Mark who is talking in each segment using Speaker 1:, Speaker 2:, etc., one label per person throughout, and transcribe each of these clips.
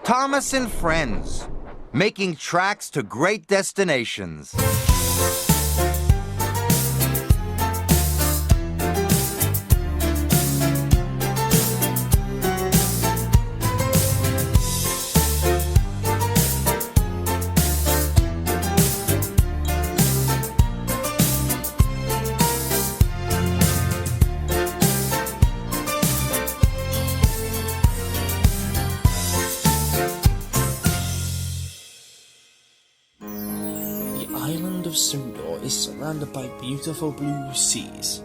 Speaker 1: Thomas and Friends, making tracks to great destinations.
Speaker 2: The island of Sodor is surrounded by beautiful blue seas.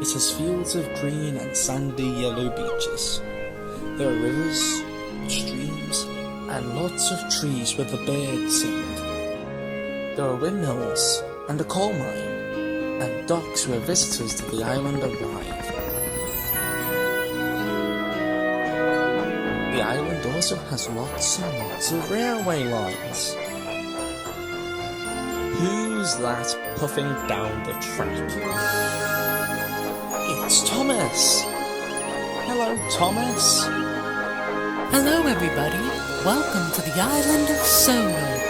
Speaker 2: It has fields of green and sandy yellow beaches. There are rivers, streams, and lots of trees where the birds sing. There are windmills and a coal mine, and docks where visitors to the island arrive. The island also has lots and lots of railway lines. Who's that puffing down the track? It's Thomas! Hello, Thomas!
Speaker 3: Hello, everybody. Welcome to the island of Sodor.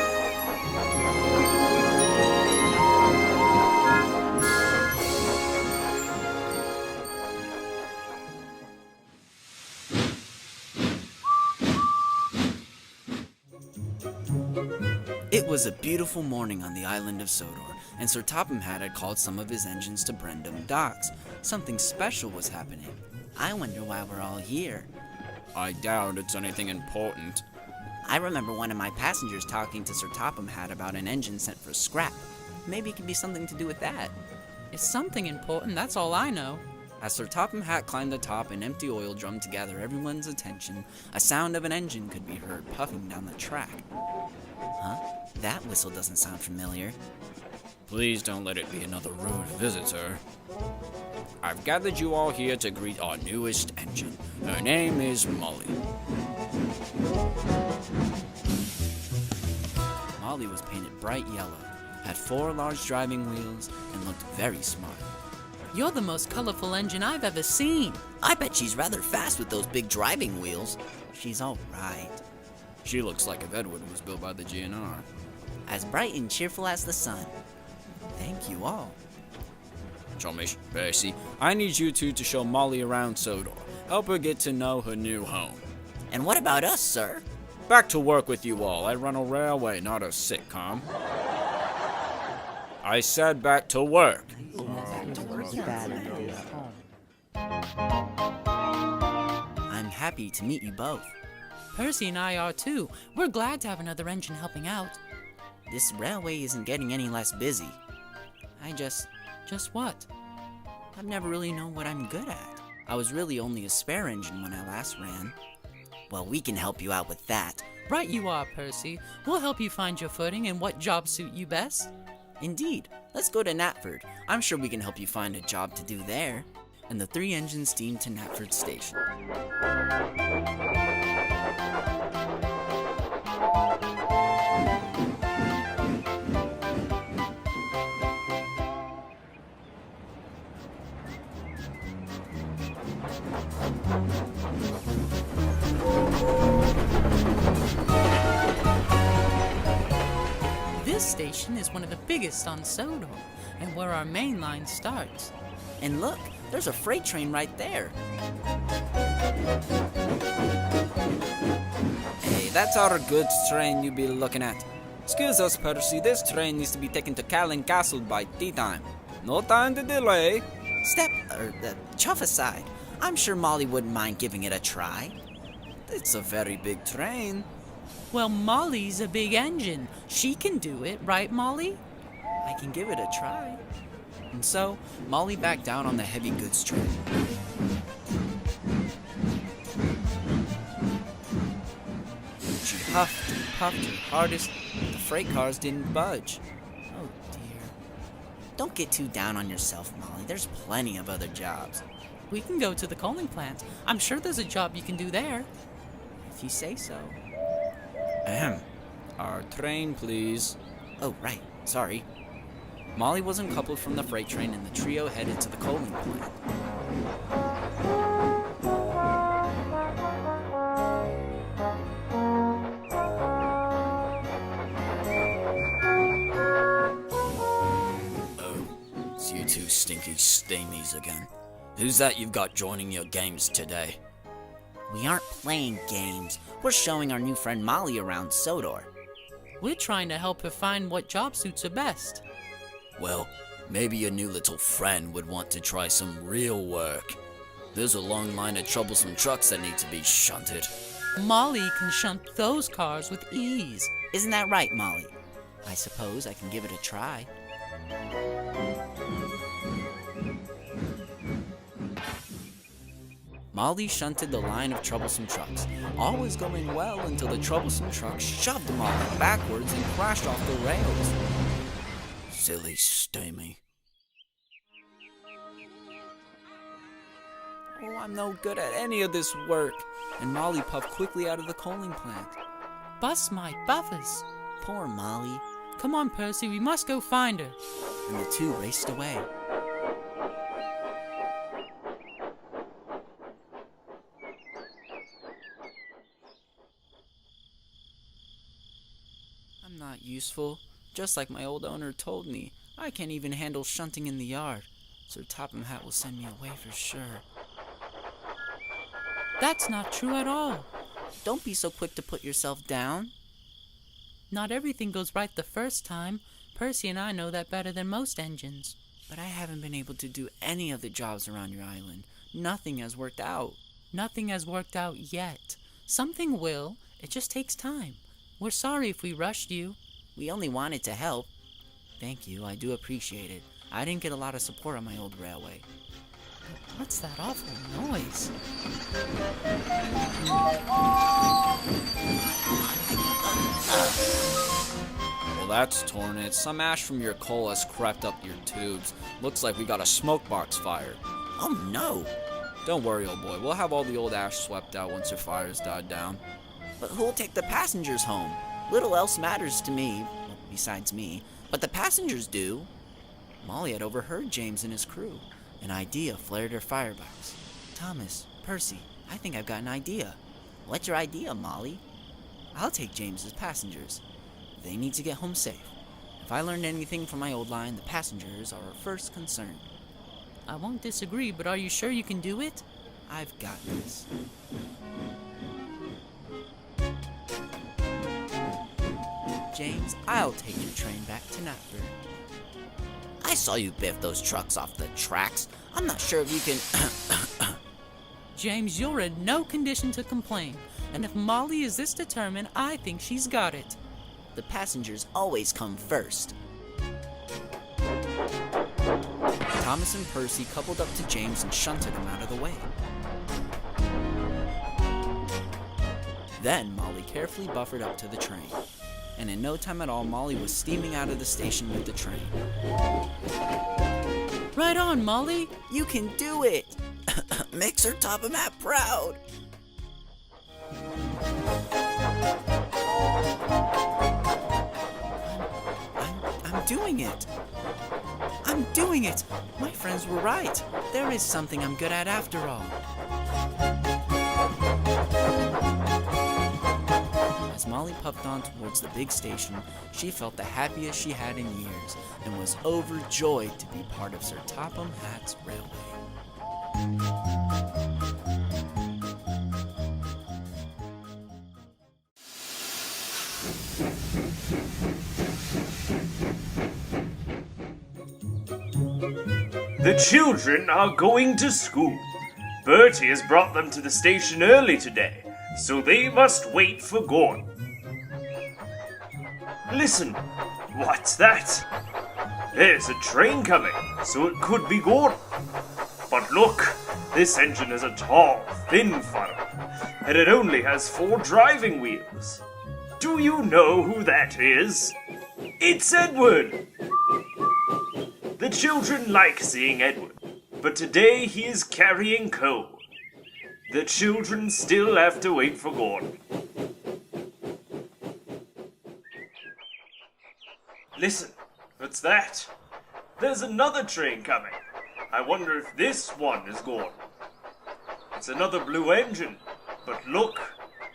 Speaker 4: It was a beautiful morning on the island of Sodor, and Sir Topham Hatt had called some of his engines to Brendam Docks. Something special was happening. I wonder why we're all here.
Speaker 5: I doubt it's anything important.
Speaker 4: I remember one of my passengers talking to Sir Topham Hatt about an engine sent for scrap. Maybe it could be something to do with that.
Speaker 3: It's something important, that's all I know.
Speaker 4: As Sir Topham Hatt climbed atop an empty oil drum to gather everyone's attention, a sound of an engine could be heard puffing down the track. Huh? That whistle doesn't sound familiar.
Speaker 5: Please don't let it be another rude visitor. I've gathered you all here to greet our newest engine. Her name is Molly.
Speaker 4: Molly was painted bright yellow, had 4 large driving wheels, and looked very smart.
Speaker 3: You're the most colorful engine I've ever seen.
Speaker 4: I bet she's rather fast with those big driving wheels. She's all right.
Speaker 5: She looks like if Edward was built by the GNR.
Speaker 4: As bright and cheerful as the sun. Thank you all.
Speaker 5: Chomish, Percy, I need you two to show Molly around Sodor. Help her get to know her new home.
Speaker 4: And what about us, sir?
Speaker 5: Back to work with you all. I run a railway, not a sitcom. I said back to work.
Speaker 4: I'm happy to meet you both.
Speaker 3: Percy and I are too. We're glad to have another engine helping out.
Speaker 4: This railway isn't getting any less busy.
Speaker 3: Just what?
Speaker 4: I've never really known what I'm good at. I was really only a spare engine when I last ran. Well, we can help you out with that.
Speaker 3: Right you are, Percy. We'll help you find your footing and what jobs suit you best.
Speaker 4: Indeed. Let's go to Knapford. I'm sure we can help you find a job to do there. And the 3 engines steamed to Knapford Station.
Speaker 3: This station is one of the biggest on Sodor, and where our main line starts.
Speaker 4: And look, there's a freight train right there.
Speaker 5: Hey, that's our goods train you be looking at. Excuse us, Percy, this train needs to be taken to Callan Castle by tea time. No time to delay.
Speaker 4: Chuff aside. I'm sure Molly wouldn't mind giving it a try.
Speaker 5: It's a very big train.
Speaker 3: Well, Molly's a big engine. She can do it, right, Molly?
Speaker 4: I can give it a try. And so, Molly backed down on the heavy goods train. She huffed and puffed her hardest, but the freight cars didn't budge. Oh dear. Don't get too down on yourself, Molly. There's plenty of other jobs.
Speaker 3: We can go to the coaling plant. I'm sure there's a job you can do there.
Speaker 4: If you say so.
Speaker 5: Ahem. Our train, please.
Speaker 4: Oh, right. Sorry. Molly was uncoupled from the freight train and the trio headed to the coaling plant.
Speaker 5: It's you two stinky steamies again. Who's that you've got joining your games today?
Speaker 4: We aren't playing games. We're showing our new friend Molly around Sodor.
Speaker 3: We're trying to help her find what job suits her best.
Speaker 5: Well, maybe your new little friend would want to try some real work. There's a long line of troublesome trucks that need to be shunted.
Speaker 3: Molly can shunt those cars with ease.
Speaker 4: Isn't that right, Molly? I suppose I can give it a try. Molly shunted the line of troublesome trucks. All was going well until the troublesome truck shoved Molly backwards and crashed off the rails.
Speaker 5: Silly Stamey.
Speaker 4: Oh, I'm no good at any of this work. And Molly puffed quickly out of the coaling plant.
Speaker 3: Bust my buffers.
Speaker 4: Poor Molly.
Speaker 3: Come on, Percy, we must go find her.
Speaker 4: And the two raced away. I'm not useful. Just like my old owner told me, I can't even handle shunting in the yard. Sir Topham Hatt will send me away for sure.
Speaker 3: That's not true at all.
Speaker 4: Don't be so quick to put yourself down.
Speaker 3: Not everything goes right the first time. Percy and I know that better than most engines.
Speaker 4: But I haven't been able to do any of the jobs around your island. Nothing has worked out.
Speaker 3: Nothing has worked out yet. Something will. It just takes time. We're sorry if we rushed you.
Speaker 4: We only wanted to help. Thank you, I do appreciate it. I didn't get a lot of support on my old railway.
Speaker 3: What's that awful noise?
Speaker 5: Well, that's torn it. Some ash from your coal has crept up your tubes. Looks like we got a smoke box fire.
Speaker 4: Oh no!
Speaker 5: Don't worry, old boy. We'll have all the old ash swept out once your fire's died down.
Speaker 4: But who'll take the passengers home? Little else matters to me, well, besides me, but the passengers do. Molly had overheard James and his crew. An idea flared her firebox. Thomas, Percy, I think I've got an idea. What's your idea, Molly? I'll take James as passengers. They need to get home safe. If I learned anything from my old line, the passengers are our first concern.
Speaker 3: I won't disagree, but are you sure you can do it?
Speaker 4: I've got this. James, I'll take your train back to Knapford. I saw you biff those trucks off the tracks. I'm not sure if you can...
Speaker 3: James, you're in no condition to complain. And if Molly is this determined, I think she's got it.
Speaker 4: The passengers always come first. Thomas and Percy coupled up to James and shunted him out of the way. Then Molly carefully buffered up to the train. And in no time at all, Molly was steaming out of the station with the train.
Speaker 3: Right on, Molly.
Speaker 4: You can do it! Make Sir Topham Hatt proud! I'm doing it! I'm doing it! My friends were right. There is something I'm good at after all. As Molly puffed on towards the big station, she felt the happiest she had in years and was overjoyed to be part of Sir Topham Hatt's railway.
Speaker 6: The children are going to school. Bertie has brought them to the station early today, so they must wait for Gordon. Listen, what's that? There's a train coming, so it could be Gordon. But look, this engine is a tall, thin funnel, and it only has 4 driving wheels. Do you know who that is? It's Edward! The children like seeing Edward, but today he is carrying coal. The children still have to wait for Gordon. Listen, what's that? There's another train coming. I wonder if this one is Gordon. It's another blue engine, but look,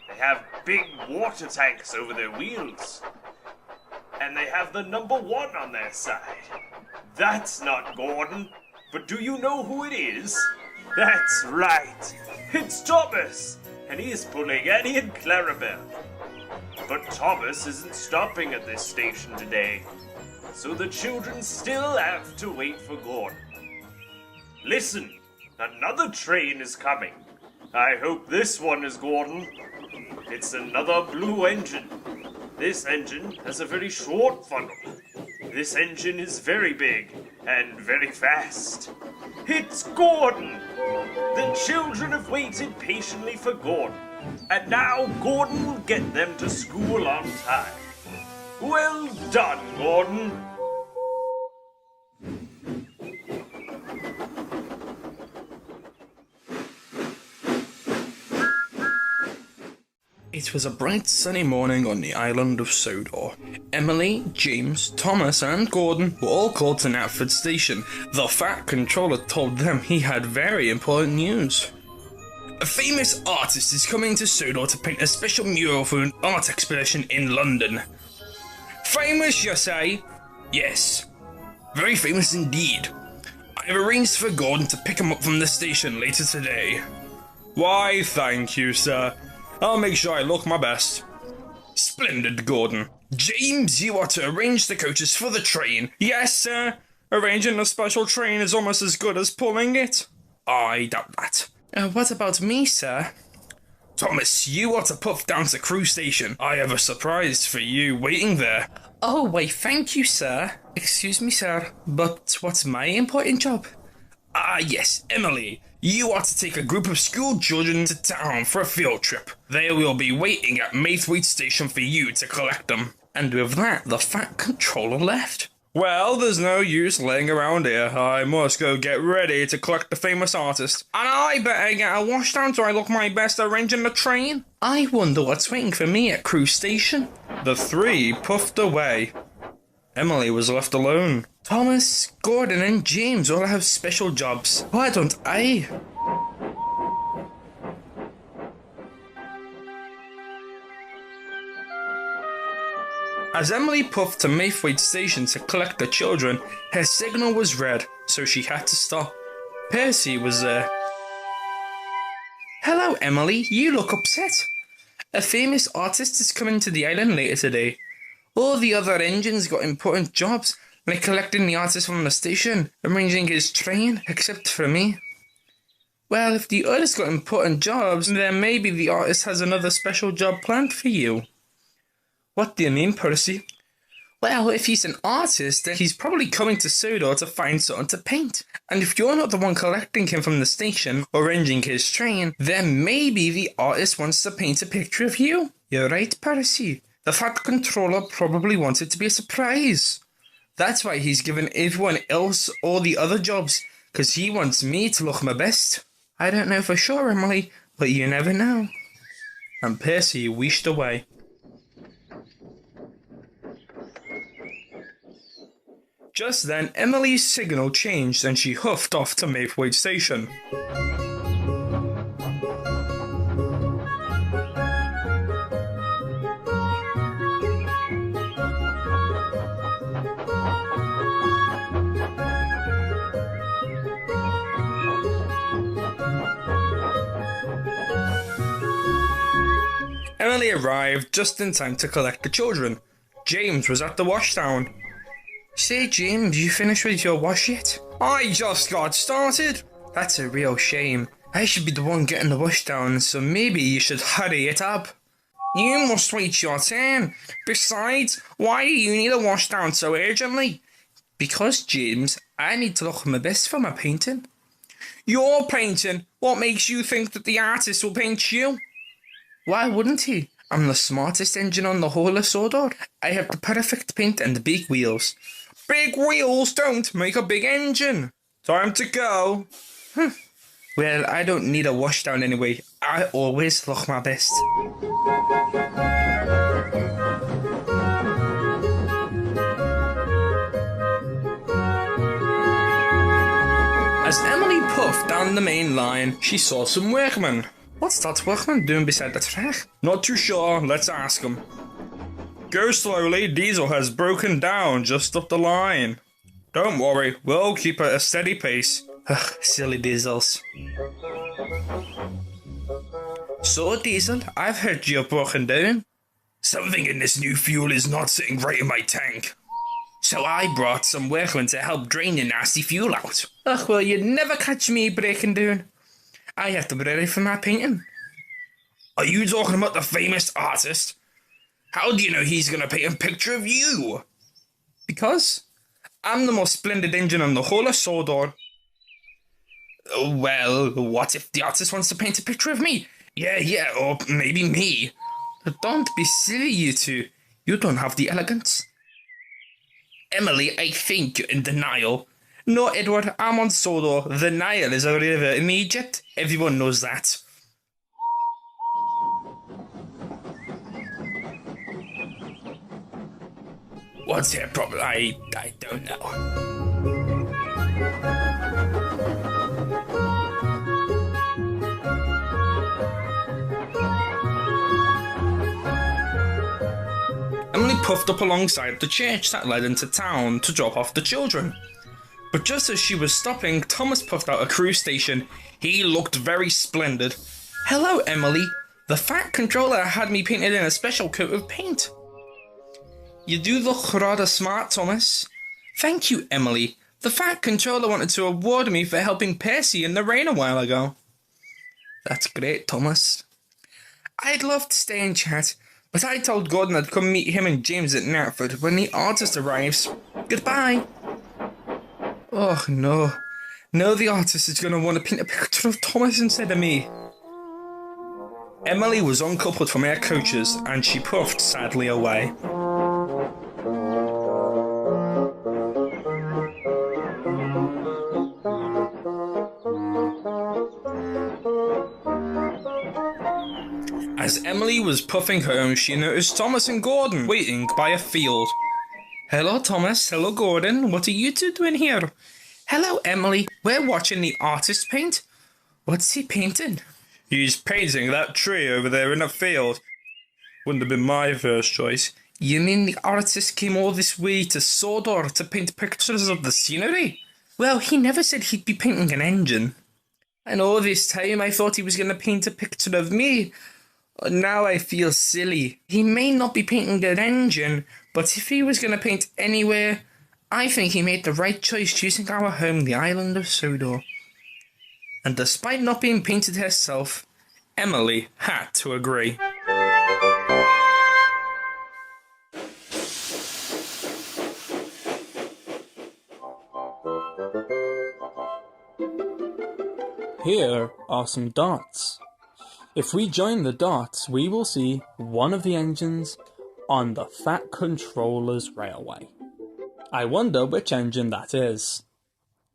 Speaker 6: they have big water tanks over their wheels. And they have the number 1 on their side. That's not Gordon, but do you know who it is? That's right, it's Thomas, and he is pulling Annie and Clarabelle. But Thomas isn't stopping at this station today, so the children still have to wait for Gordon. Listen, another train is coming. I hope this one is Gordon. It's another blue engine. This engine has a very short funnel. This engine is very big and very fast. It's Gordon! The children have waited patiently for Gordon, and now Gordon will get them to school on time. Well done, Gordon!
Speaker 2: It was a bright sunny morning on the island of Sodor. Emily, James, Thomas and Gordon were all called to Knapford Station. The Fat Controller told them he had very important news. A famous artist is coming to Sodor to paint a special mural for an art exhibition in London. Famous, you say? Yes. Very famous indeed. I have arranged for Gordon to pick him up from the station later today. Why, thank you, sir. I'll make sure I look my best. Splendid, Gordon. James, you are to arrange the coaches for the train. Yes, sir. Arranging a special train is almost as good as pulling it. I doubt that. What about me, sir? Thomas, you are to puff down to Crew Station. I have a surprise for you waiting there. Oh, why, thank you, sir. Excuse me, sir, but what's my important job? Yes, Emily. You are to take a group of school children to town for a field trip. They will be waiting at Maithwaite Station for you to collect them. And with that, the Fat Controller left. Well, there's no use laying around here. I must go get ready to collect the famous artist. And I better get a wash down so I look my best arranging the train. I wonder what's waiting for me at Crew Station. The three puffed away. Emily was left alone. Thomas, Gordon and James all have special jobs. Why don't I? As Emily puffed to Maithwaite Station to collect the children, her signal was red, so she had to stop. Percy was there. Hello, Emily. You look upset. A famous artist is coming to the island later today. All the other engines got important jobs, like collecting the artist from the station, arranging his train, except for me. Well, if the artist got important jobs, then maybe the artist has another special job planned for you. What do you mean, Percy? Well, if he's an artist, then he's probably coming to Sodor to find something to paint. And if you're not the one collecting him from the station, or arranging his train, then maybe the artist wants to paint a picture of you. You're right, Percy. The Fat Controller probably wants it to be a surprise. That's why he's given everyone else all the other jobs, because he wants me to look my best. I don't know for sure, Emily, but you never know. And Percy wished away. Just then, Emily's signal changed and she huffed off to Maithwaite Station. Emily arrived just in time to collect the children. James was at the washdown. Say, James, you finished with your wash yet? I just got started. That's a real shame. I should be the one getting the wash down, so maybe you should hurry it up. You must wait your turn. Besides, why do you need a wash down so urgently? Because, James, I need to look my best for my painting. Your painting? What makes you think that the artist will paint you? Why wouldn't he? I'm the smartest engine on the whole of Sodor. I have the perfect paint and the big wheels. Big wheels don't make a big engine. Time to go. Well, I don't need a wash down anyway. I always look my best. As Emily puffed down the main line, she saw some workmen. What's that workman doing beside the track? Not too sure, let's ask him. Go slowly, Diesel has broken down just up the line. Don't worry, we'll keep at a steady pace. Ugh, silly Diesels. So, Diesel, I've heard you're broken down. Something in this new fuel is not sitting right in my tank. So I brought some workmen to help drain the nasty fuel out. Ugh, well, you'd never catch me breaking down. I have to be ready for my painting. Are you talking about the famous artist? How do you know he's going to paint a picture of you? Because I'm the most splendid engine on the whole of Sodor. Well, what if the artist wants to paint a picture of me? Yeah, or maybe me. Don't be silly, you two. You don't have the elegance. Emily, I think you're in denial. No, Edward, I'm on Sodor. The Nile is a river in Egypt. Everyone knows that. What's their problem? I don't know. Emily puffed up alongside the church that led into town to drop off the children. But just as she was stopping, Thomas puffed out a crew station. He looked very splendid. Hello, Emily. The Fat Controller had me painted in a special coat of paint. You do look rather smart, Thomas. Thank you, Emily. The Fat Controller wanted to award me for helping Percy in the rain a while ago. That's great, Thomas. I'd love to stay and chat, but I told Gordon I'd come meet him and James at Narford when the artist arrives. Goodbye. Oh, no. No, the artist is going to want to paint a picture of Thomas instead of me. Emily was uncoupled from her coaches, and she puffed sadly away. As Emily was puffing home, she noticed Thomas and Gordon waiting by a field. Hello, Thomas. Hello, Gordon. What are you two doing here? Hello, Emily. We're watching the artist paint. What's he painting? He's painting that tree over there in the field. Wouldn't have been my first choice. You mean the artist came all this way to Sodor to paint pictures of the scenery? Well, he never said he'd be painting an engine. And all this time I thought he was going to paint a picture of me. Now I feel silly. He may not be painting an engine, but if he was going to paint anywhere, I think he made the right choice choosing our home, the island of Sodor. And despite not being painted herself, Emily had to agree. Here are some dots. If we join the dots, we will see one of the engines on the Fat Controller's railway. I wonder which engine that is.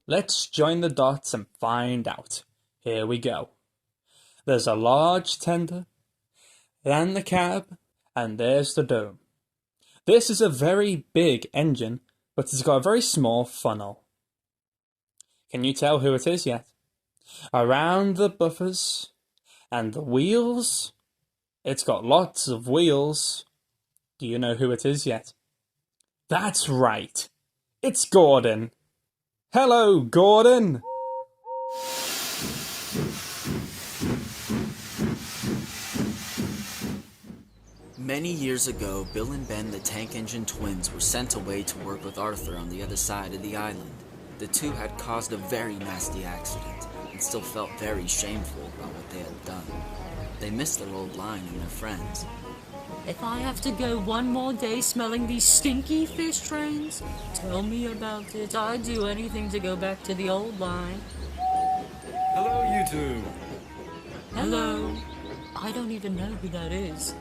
Speaker 2: Let's join the dots and find out. Here we go. There's a large tender, then the cab, and there's the dome. This is a very big engine, but it's got a very small funnel. Can you tell who it is yet? Around the buffers and the wheels, it's got lots of wheels. Do you know who it is yet? That's right. It's Gordon. Hello, Gordon.
Speaker 4: Many years ago, Bill and Ben, the tank engine twins, were sent away to work with Arthur on the other side of the island. The two had caused a very nasty accident and still felt very shameful about what they had done. They missed their old line and their friends.
Speaker 7: If I have to go one more day smelling these stinky fish trains, tell me about it. I'd do anything to go back to the old line.
Speaker 8: Hello, you two.
Speaker 7: Hello. I don't even know who that is.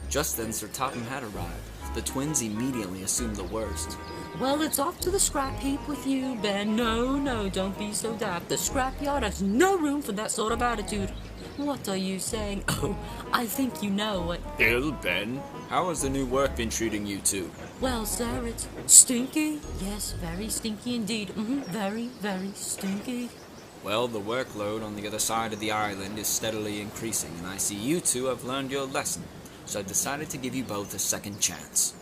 Speaker 4: Just then, Sir Topham had arrived, The twins immediately assumed the worst.
Speaker 7: Well, it's off to the scrap heap with you, Ben. No, don't be so daft. The scrapyard has no room for that sort of attitude. What are you saying? Oh, I think you know what.
Speaker 5: Bill, Ben, how has the new work been treating you two?
Speaker 7: Well, sir, it's stinky. Yes, very stinky indeed. Very, very stinky.
Speaker 5: Well, the workload on the other side of the island is steadily increasing, and I see you two have learned your lesson. So I've decided to give you both a second chance.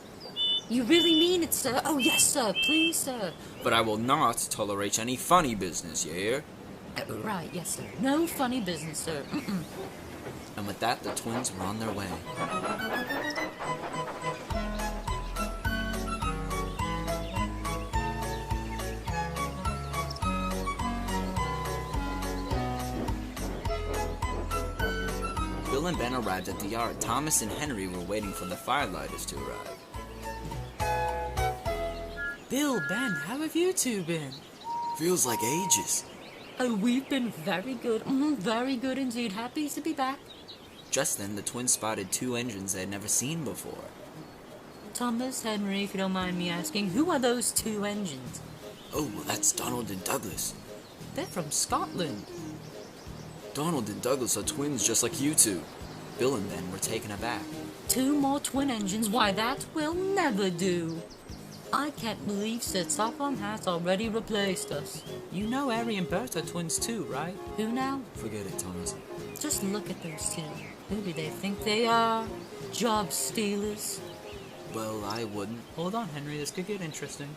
Speaker 7: You really mean it, sir? Oh, yes, sir. Please, sir.
Speaker 5: But I will not tolerate any funny business, you hear?
Speaker 7: Right, yes, sir. No funny business, sir.
Speaker 4: And with that, the twins were on their way. Bill and Ben arrived at the yard. Thomas and Henry were waiting for the firelighters to arrive.
Speaker 3: Bill, Ben, how have you two been?
Speaker 4: Feels like ages.
Speaker 7: Oh, we've been very good. Very good indeed. Happy to be back.
Speaker 4: Just then, the twins spotted two engines they had never seen before.
Speaker 7: Thomas, Henry, if you don't mind me asking, who are those two engines?
Speaker 4: Oh, well, that's Donald and Douglas.
Speaker 3: They're from Scotland.
Speaker 4: Donald and Douglas are twins just like you two. Bill and Ben were taken aback.
Speaker 7: Two more twin engines? Why, that will never do. I can't believe Sir Topham has already replaced us.
Speaker 3: You know Harry and Bert are twins too, right?
Speaker 7: Who now?
Speaker 4: Forget it, Thomas.
Speaker 7: Just look at those two. Who do they think they are? Job stealers?
Speaker 4: Well, I wouldn't.
Speaker 3: Hold on, Henry, this could get interesting.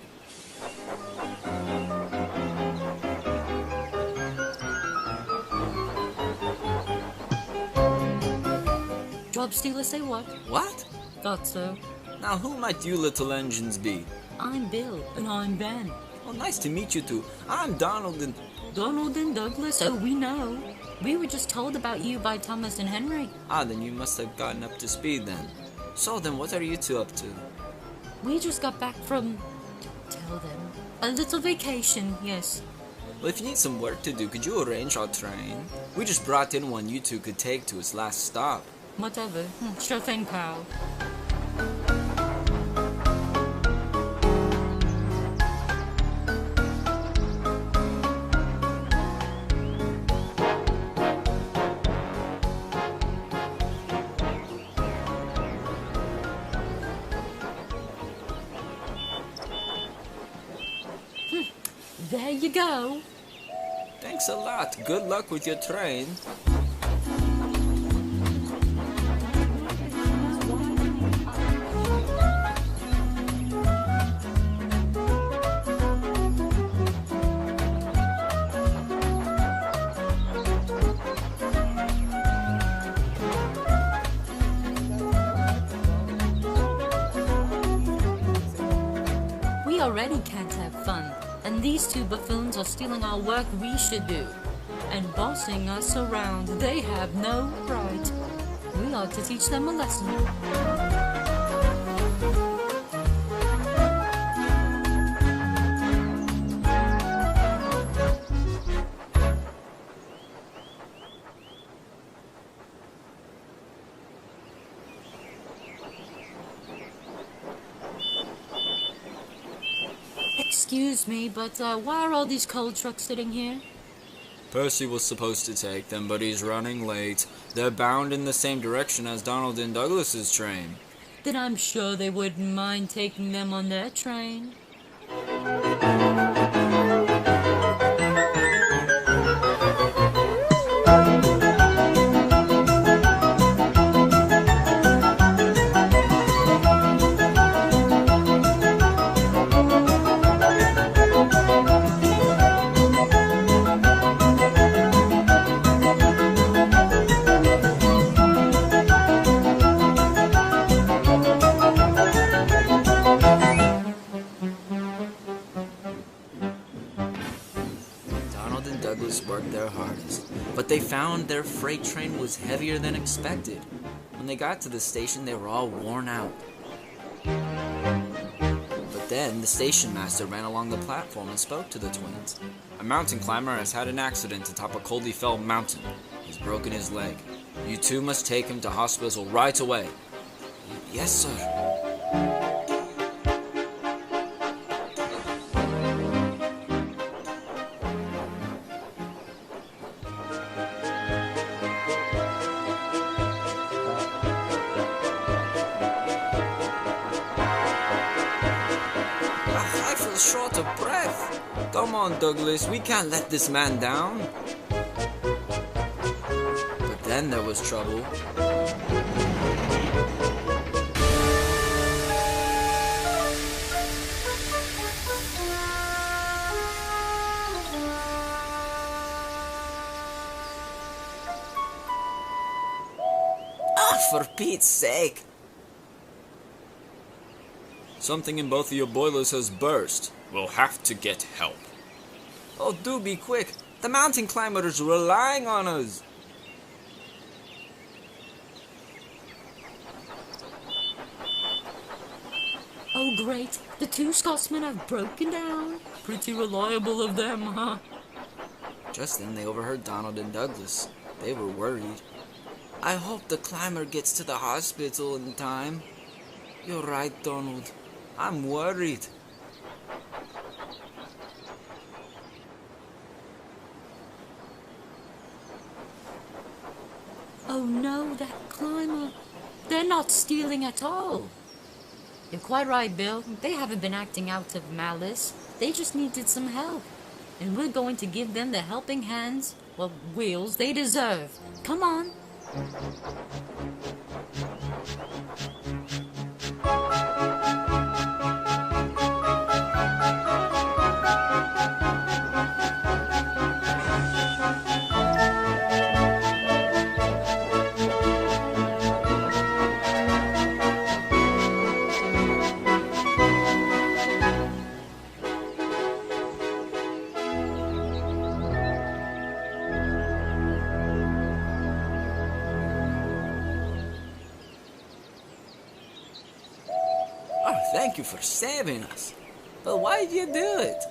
Speaker 7: Job stealers say what?
Speaker 4: What?
Speaker 7: Thought so.
Speaker 4: Now, who might you little engines be?
Speaker 7: I'm Bill, and I'm Ben.
Speaker 4: Oh, nice to meet you two. I'm Donald and...
Speaker 7: Donald and Douglas, oh, we know. We were just told about you by Thomas and Henry.
Speaker 4: Ah, then you must have gotten up to speed then. So then, what are you two up to?
Speaker 7: We just got back from... Tell them. A little vacation, yes.
Speaker 4: Well, if you need some work to do, could you arrange our train? We just brought in one you two could take to its last stop.
Speaker 7: Whatever. Sure thing, pal. There you go.
Speaker 4: Thanks a lot. Good luck with your train.
Speaker 7: We already can't have fun, and these two buffoons are stealing our work we should do, and bossing us around. They have no right. We ought to teach them a lesson. Excuse me, but why are all these coal trucks sitting here?
Speaker 5: Percy was supposed to take them, but he's running late. They're bound in the same direction as Donald and Douglas's train.
Speaker 7: Then I'm sure they wouldn't mind taking them on their train.
Speaker 4: Douglas worked their hardest, but they found their freight train was heavier than expected. When they got to the station, they were all worn out. But then, the station master ran along the platform and spoke to the twins.
Speaker 5: A mountain climber has had an accident atop a Coldie mountain. He's broken his leg. You two must take him to hospital right away.
Speaker 4: Yes, sir. short of breath. Come on, Douglas, we can't let this man down. But then there was trouble. For Pete's sake.
Speaker 5: Something in both of your boilers has burst. We'll have to get help.
Speaker 4: Oh, do be quick. The mountain climbers are relying on us.
Speaker 7: Oh great, the two Scotsmen have broken down. Pretty reliable of them, huh?
Speaker 4: Just then they overheard Donald and Douglas. They were worried. I hope the climber gets to the hospital in time. You're right, Donald. I'm worried.
Speaker 7: Oh no, that climber. They're not stealing at all. You're quite right, Bill. They haven't been acting out of malice. They just needed some help. And we're going to give them the helping hands, well, wheels they deserve. Come on.
Speaker 4: Thank you for saving us. But why did you do it?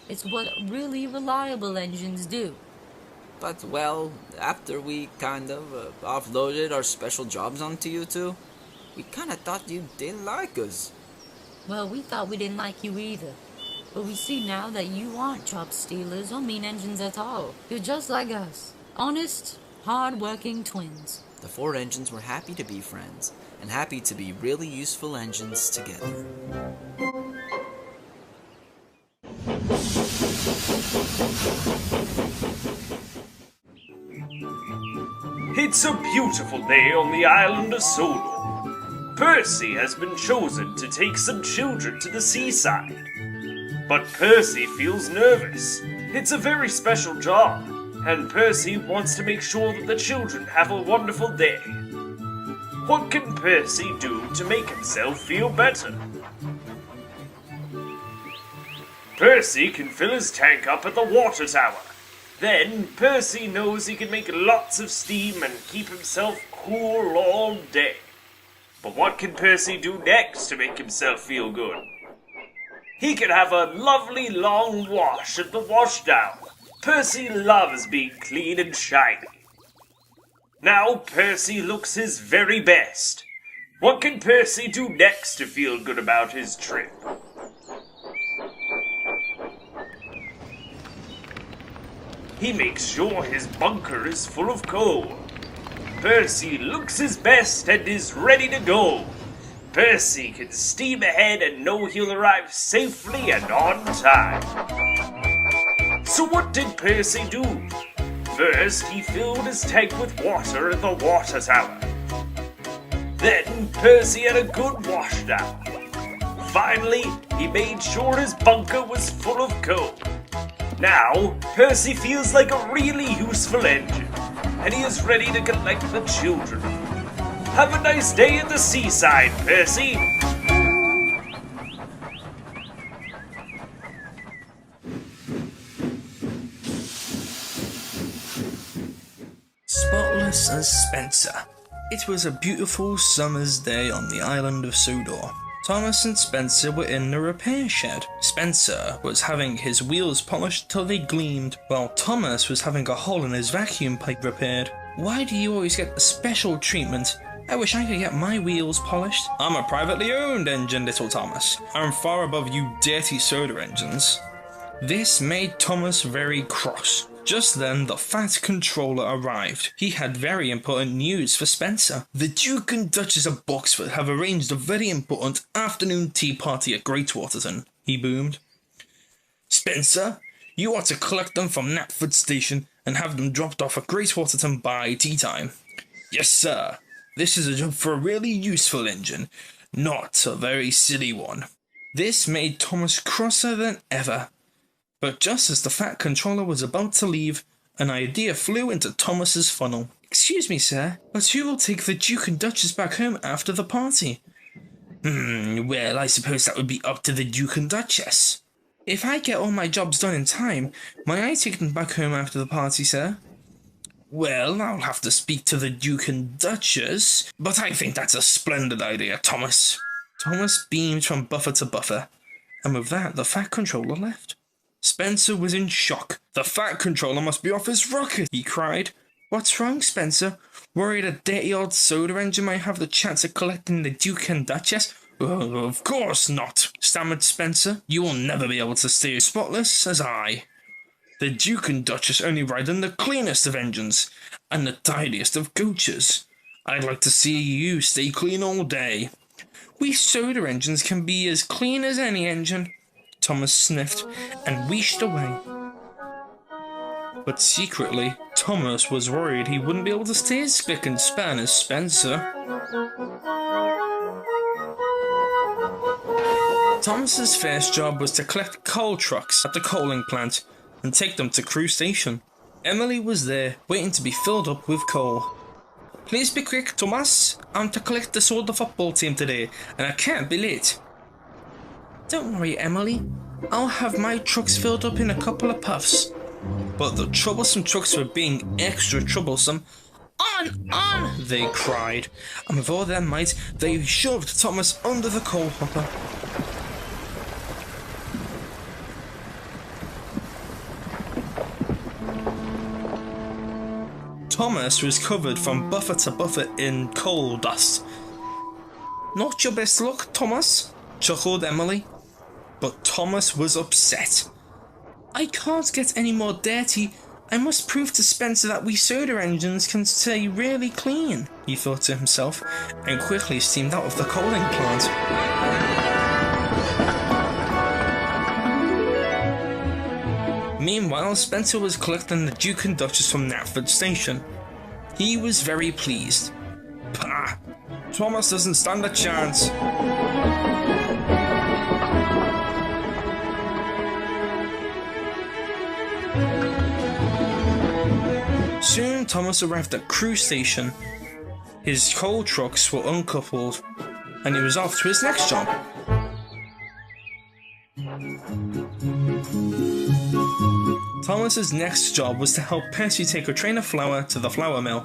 Speaker 7: It's what really reliable engines do.
Speaker 4: But, well, after we kind of offloaded our special jobs onto you two, we kind of thought you didn't like us.
Speaker 7: Well, we thought we didn't like you either. But we see now that you aren't job stealers or mean engines at all. You're just like us. Honest, hard-working twins.
Speaker 4: The four engines were happy to be friends, and happy to be really useful engines together.
Speaker 6: It's a beautiful day on the island of Sodor. Percy has been chosen to take some children to the seaside. But Percy feels nervous. It's a very special job, and Percy wants to make sure that the children have a wonderful day. What can Percy do to make himself feel better? Percy can fill his tank up at the water tower. Then Percy knows he can make lots of steam and keep himself cool all day. But what can Percy do next to make himself feel good? He can have a lovely long wash at the washdown. Percy loves being clean and shiny. Now Percy looks his very best. What can Percy do next to feel good about his trip? He makes sure his bunker is full of coal. Percy looks his best and is ready to go. Percy can steam ahead and know he'll arrive safely and on time. So what did Percy do? First, he filled his tank with water at the water tower. Then, Percy had a good washdown. Finally, he made sure his bunker was full of coal. Now, Percy feels like a really useful engine, and he is ready to collect the children. Have a nice day at the seaside, Percy!
Speaker 2: Spotless as Spencer. It was a beautiful summer's day on the island of Sodor. Thomas and Spencer were in the repair shed. Spencer was having his wheels polished till they gleamed, while Thomas was having a hole in his vacuum pipe repaired. Why do you always get the special treatment? I wish I could get my wheels polished. I'm a privately owned engine, little Thomas. I'm far above you dirty soda engines. This made Thomas very cross. Just then, the fat controller arrived. He had very important news for Spencer. The Duke and Duchess of Boxford have arranged a very important afternoon tea party at Great Waterton. he boomed. Spencer, you are to collect them from Knapford Station and have them dropped off at Great Waterton by tea time. Yes, sir. This is a job for a really useful engine, not a very silly one. This made Thomas crosser than ever. But just as the Fat Controller was about to leave, an idea flew into Thomas's funnel. Excuse me, sir, but who will take the Duke and Duchess back home after the party? Well, I suppose that would be up to the Duke and Duchess. If I get all my jobs done in time, may I take them back home after the party, sir? Well, I'll have to speak to the Duke and Duchess, but I think that's a splendid idea, Thomas. Thomas beamed from buffer to buffer, and with that, the Fat Controller left. Spencer was in shock. The Fat Controller must be off his rocket, he cried. What's wrong, Spencer? Worried a dirty old soda engine might have the chance of collecting the Duke and Duchess? Oh, of course not, stammered Spencer. You will never be able to stay as spotless as I. The Duke and Duchess only ride in the cleanest of engines, and the tidiest of coaches. I'd like to see you stay clean all day. We soda engines can be as clean as any engine. Thomas sniffed and wheeshed away. But secretly, Thomas was worried he wouldn't be able to stay as spick and span as Spencer. Thomas's first job was to collect coal trucks at the coaling plant and take them to Crew Station. Emily was there, waiting to be filled up with coal. Please be quick, Thomas. I'm to collect the Sodor football team today, and I can't be late. Don't worry, Emily. I'll have my trucks filled up in a couple of puffs. But the troublesome trucks were being extra troublesome. On, they cried, and with all their might, they shoved Thomas under the coal hopper. Thomas was covered from buffer to buffer in coal dust. Not your best luck, Thomas, chuckled Emily. But Thomas was upset. I can't get any more dirty. I must prove to Spencer that we soda engines can stay really clean, he thought to himself, and quickly steamed out of the coaling plant. Meanwhile, Spencer was collecting the Duke and Duchess from Knapford Station. He was very pleased. Pah! Thomas doesn't stand a chance. Soon Thomas arrived at Crew Station. His coal trucks were uncoupled, and he was off to his next job. Thomas's next job was to help Percy take a train of flour to the flour mill.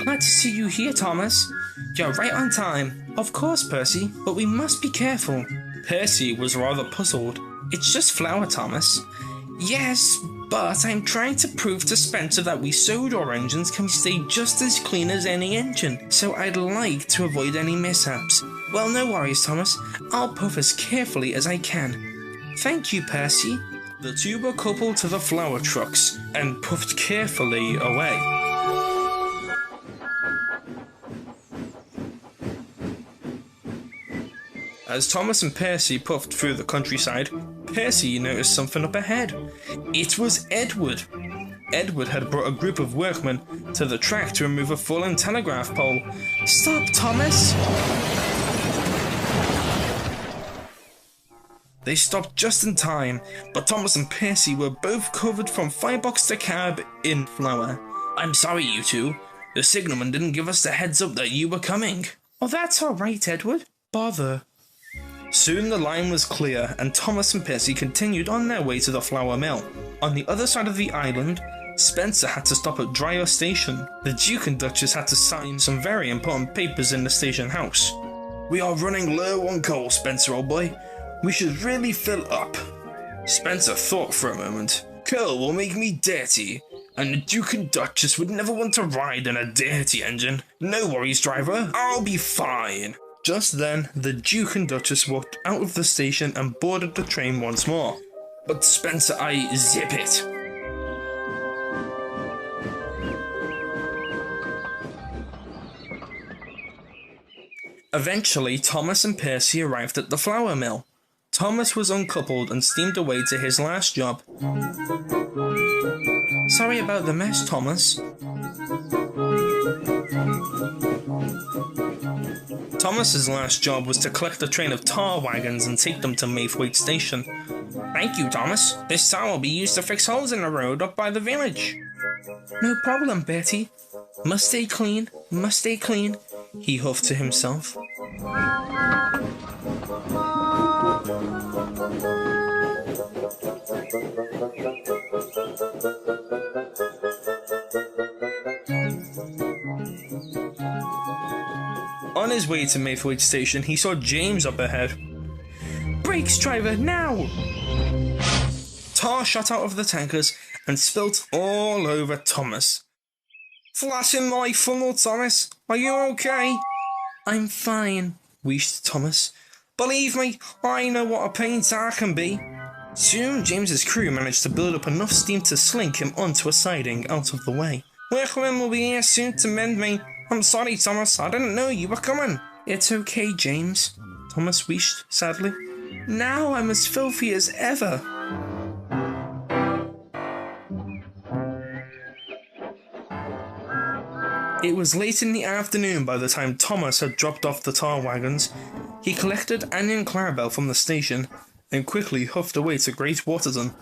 Speaker 2: Glad to see you here, Thomas. You're right on time. Of course, Percy, but we must be careful. Percy was rather puzzled. It's just flour, Thomas. Yes, but I'm trying to prove to Spencer that we Sodor engines can stay just as clean as any engine, so I'd like to avoid any mishaps. Well, no worries, Thomas. I'll puff as carefully as I can. Thank you, Percy. The two were coupled to the flour trucks and puffed carefully away. As Thomas and Percy puffed through the countryside, Percy noticed something up ahead. It was Edward. Edward had brought a group of workmen to the track to remove a fallen telegraph pole. Stop, Thomas! They stopped just in time, but Thomas and Percy were both covered from firebox to cab in flour. I'm sorry, you two. The signalman didn't give us the heads up that you were coming. Oh, that's alright, Edward. Bother. Soon the line was clear, and Thomas and Percy continued on their way to the flour mill. On the other side of the island, Spencer had to stop at Dryer Station. The Duke and Duchess had to sign some very important papers in the station house. We are running low on coal, Spencer, old boy. We should really fill up. Spencer thought for a moment. Coal will make me dirty, and the Duke and Duchess would never want to ride in a dirty engine. No worries, driver. I'll be fine. Just then, the Duke and Duchess walked out of the station and boarded the train once more. But Spencer, zip it. Eventually, Thomas and Percy arrived at the flour mill. Thomas was uncoupled and steamed away to his last job. Sorry about the mess, Thomas. Thomas's last job was to collect a train of tar wagons and take them to Maythwaite Station. Thank you, Thomas. This tar will be used to fix holes in the road up by the village. No problem, Betty. Must stay clean, must stay clean, he huffed to himself. On his way to Maythwaite Station, he saw James up ahead. Brakes, driver, now! Tar shot out of the tankers and spilt all over Thomas. Flash in my funnel, Thomas. Are you okay? I'm fine, wheezed Thomas. Believe me, I know what a pain tar can be. Soon, James's crew managed to build up enough steam to slink him onto a siding out of the way. Workmen will be here soon to mend me. I'm sorry, Thomas. I didn't know you were coming. It's okay, James, Thomas wheezed sadly. Now I'm as filthy as ever. It was late in the afternoon by the time Thomas had dropped off the tar wagons. He collected Annie and Clarabelle from the station and quickly huffed away to Great Waterton.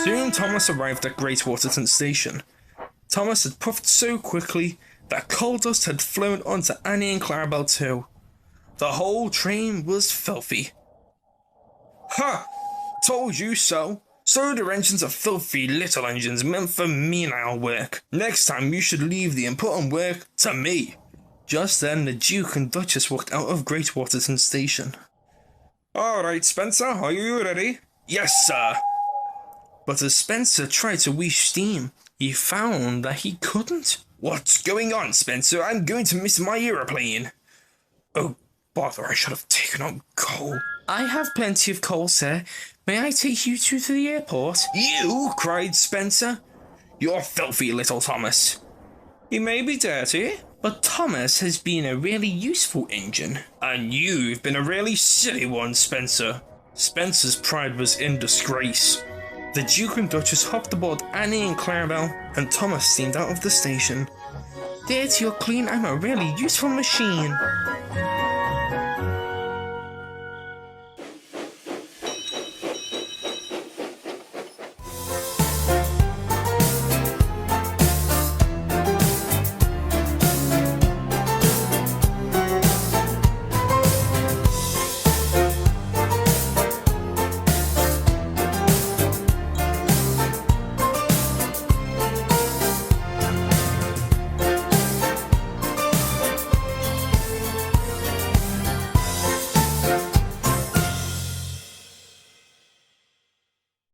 Speaker 2: Soon Thomas arrived at Great Waterton Station. Thomas had puffed so quickly that coal dust had flown onto Annie and Clarabelle too. The whole train was filthy. Ha! Told you so. Sodor engines are filthy little engines meant for menial work. Next time you should leave the important work to me. Just then the Duke and Duchess walked out of Great Waterton Station. Alright, Spencer, are you ready? Yes, sir. But as Spencer tried to wheeze steam, he found that he couldn't. What's going on, Spencer? I'm going to miss my aeroplane. Oh, bother, I should have taken out coal. I have plenty of coal, sir. May I take you two to the airport? You? Cried Spencer. You're filthy, little Thomas. He may be dirty, but Thomas has been a really useful engine. And you've been a really silly one, Spencer. Spencer's pride was in disgrace. The Duke and Duchess hopped aboard Annie and Clarabelle, and Thomas steamed out of the station. Dirty or clean, I'm a really useful machine.